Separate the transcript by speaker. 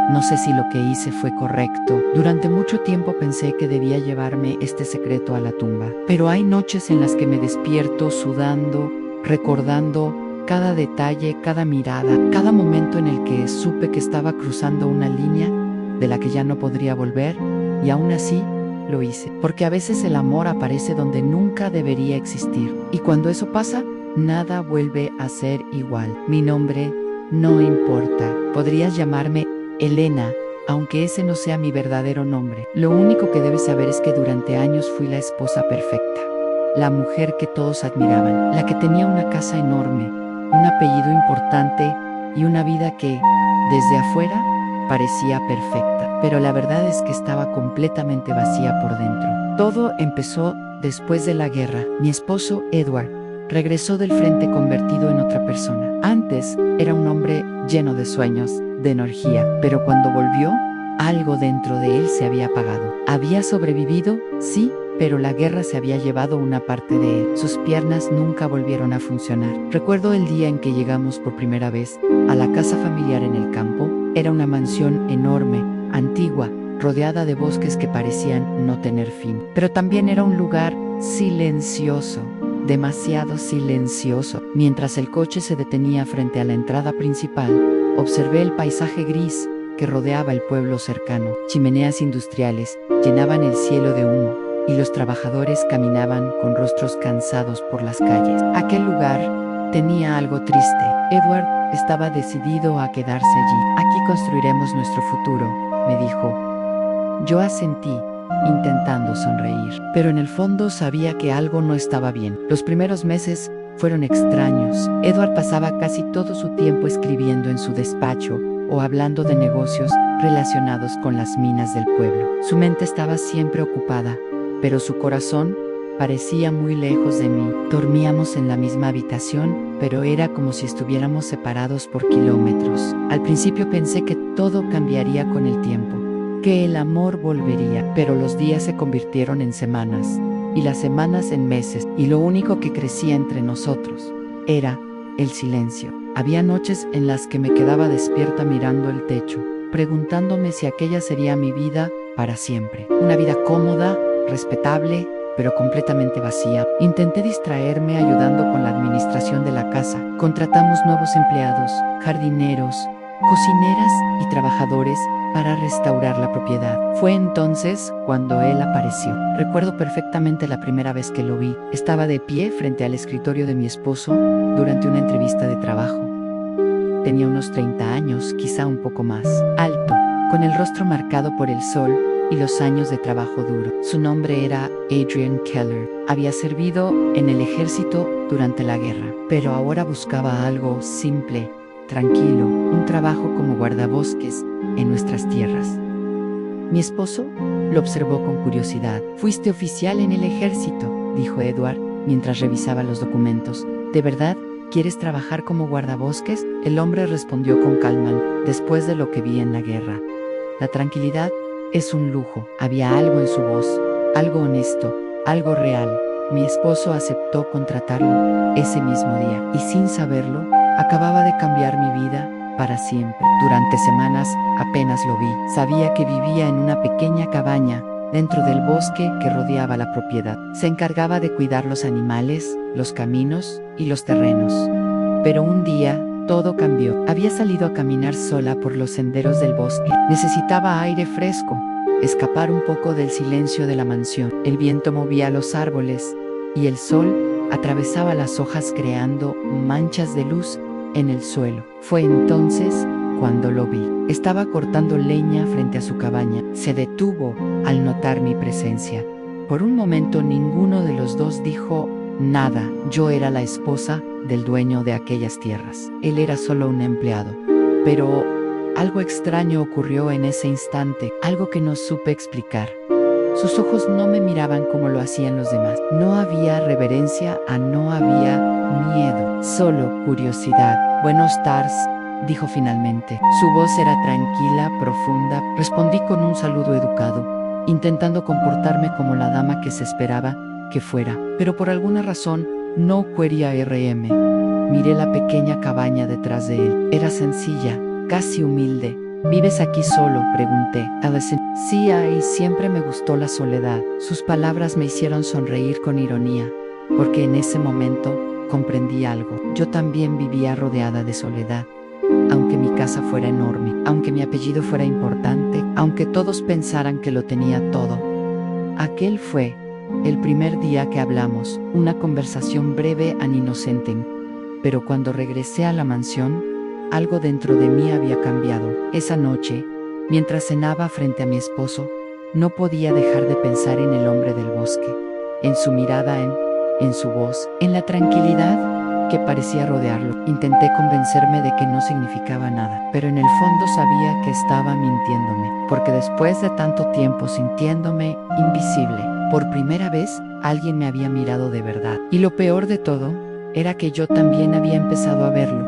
Speaker 1: No sé si lo que hice fue correcto. Durante mucho tiempo pensé que debía llevarme este secreto a la tumba. Pero hay noches en las que me despierto sudando, recordando cada detalle, cada mirada, cada momento en el que supe que estaba cruzando una línea de la que ya no podría volver, y aún así lo hice. Porque a veces el amor aparece donde nunca debería existir. Y cuando eso pasa, nada vuelve a ser igual. Mi nombre no importa. Podrías llamarme Elena, aunque ese no sea mi verdadero nombre. Lo único que debes saber es que durante años fui la esposa perfecta. La mujer que todos admiraban. La que tenía una casa enorme, un apellido importante y una vida que, desde afuera, parecía perfecta. Pero la verdad es que estaba completamente vacía por dentro. Todo empezó después de la guerra. Mi esposo, Edward, regresó del frente convertido en otra persona. Antes era un hombre lleno de sueños, de energía, pero cuando volvió, algo dentro de él se había apagado. Había sobrevivido, sí, pero la guerra se había llevado una parte de él. Sus piernas nunca volvieron a funcionar. Recuerdo el día en que llegamos por primera vez a la casa familiar en el campo. Era una mansión enorme, antigua, rodeada de bosques que parecían no tener fin. Pero también era un lugar silencioso, demasiado silencioso. Mientras el coche se detenía frente a la entrada principal, observé el paisaje gris que rodeaba el pueblo cercano. Chimeneas industriales llenaban el cielo de humo y los trabajadores caminaban con rostros cansados por las calles. Aquel lugar tenía algo triste. Edward estaba decidido a quedarse allí. Aquí construiremos nuestro futuro, me dijo. Yo asentí, intentando sonreír, pero en el fondo sabía que algo no estaba bien. Los primeros meses fueron extraños. Edward pasaba casi todo su tiempo escribiendo en su despacho o hablando de negocios relacionados con las minas del pueblo. Su mente estaba siempre ocupada, pero su corazón parecía muy lejos de mí. Dormíamos en la misma habitación, pero era como si estuviéramos separados por kilómetros. Al principio pensé que todo cambiaría con el tiempo, que el amor volvería, pero los días se convirtieron en semanas, y las semanas en meses, y lo único que crecía entre nosotros era el silencio. Había noches en las que me quedaba despierta mirando el techo, preguntándome si aquella sería mi vida para siempre. Una vida cómoda, respetable, pero completamente vacía. Intenté distraerme ayudando con la administración de la casa. Contratamos nuevos empleados, jardineros, cocineras y trabajadores para restaurar la propiedad. Fue entonces cuando él apareció. Recuerdo perfectamente la primera vez que lo vi. Estaba de pie frente al escritorio de mi esposo durante una entrevista de trabajo. Tenía unos 30 años, quizá un poco más. Alto, con el rostro marcado por el sol y los años de trabajo duro. Su nombre era Adrian Keller. Había servido en el ejército durante la guerra, pero ahora buscaba algo simple, tranquilo, un trabajo como guardabosques en nuestras tierras. Mi esposo lo observó con curiosidad. «Fuiste oficial en el ejército», dijo Edward mientras revisaba los documentos. «¿De verdad quieres trabajar como guardabosques?». El hombre respondió con calma: «Después de lo que vi en la guerra, la tranquilidad es un lujo». Había algo en su voz, algo honesto, algo real. Mi esposo aceptó contratarlo ese mismo día, y sin saberlo, acababa de cambiar mi vida para siempre. Durante semanas apenas lo vi. Sabía que vivía en una pequeña cabaña dentro del bosque que rodeaba la propiedad. Se encargaba de cuidar los animales, los caminos y los terrenos. Pero un día todo cambió. Había salido a caminar sola por los senderos del bosque. Necesitaba aire fresco, escapar un poco del silencio de la mansión. El viento movía los árboles y el sol atravesaba las hojas creando manchas de luz en el suelo. Fue entonces cuando lo vi. Estaba cortando leña frente a su cabaña. Se detuvo al notar mi presencia. Por un momento ninguno de los dos dijo nada. Yo era la esposa del dueño de aquellas tierras. Él era solo un empleado. Pero algo extraño ocurrió en ese instante, algo que no supe explicar. Sus ojos no me miraban como lo hacían los demás. No había reverencia, no había miedo, solo curiosidad. «Buenos tars», dijo finalmente. Su voz era tranquila, profunda. Respondí con un saludo educado, intentando comportarme como la dama que se esperaba que fuera. Pero por alguna razón no quería RM. Miré la pequeña cabaña detrás de él. Era sencilla, casi humilde, ¿Vives aquí solo?, pregunté. Allison, sí, y siempre me gustó la soledad. Sus palabras me hicieron sonreír con ironía, porque en ese momento comprendí algo. Yo también vivía rodeada de soledad. Aunque mi casa fuera enorme, aunque mi apellido fuera importante, aunque todos pensaran que lo tenía todo. Aquel fue el primer día que hablamos, una conversación breve e inocente. Pero cuando regresé a la mansión, algo dentro de mí había cambiado. Esa noche, mientras cenaba frente a mi esposo, no podía dejar de pensar en el hombre del bosque, en su mirada, en su voz, en la tranquilidad que parecía rodearlo. Intenté convencerme de que no significaba nada, pero en el fondo sabía que estaba mintiéndome, porque después de tanto tiempo sintiéndome invisible, por primera vez alguien me había mirado de verdad. Y lo peor de todo era que yo también había empezado a verlo.